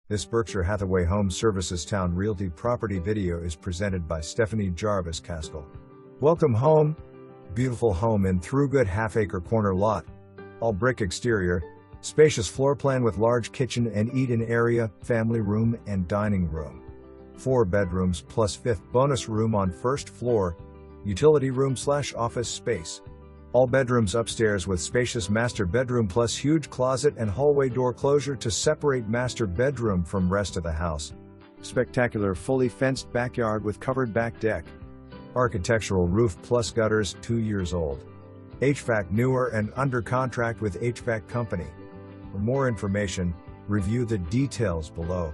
This Berkshire Hathaway Home Services Towne Realty property video is presented by Stephanie Jarvis Caskill. Welcome home. Beautiful home in Thoroughgood half-acre corner lot. All brick exterior, spacious floor plan with large kitchen and eat-in area, family room and dining room. 4 bedrooms plus 5th bonus room on first floor, utility room/office space. All bedrooms upstairs with spacious master bedroom plus huge closet and hallway door closure to separate master bedroom from rest of the house. Spectacular fully fenced backyard with covered back deck. Architectural roof plus gutters, 2 years old. HVAC newer and under contract with HVAC company. For more information, review the details below.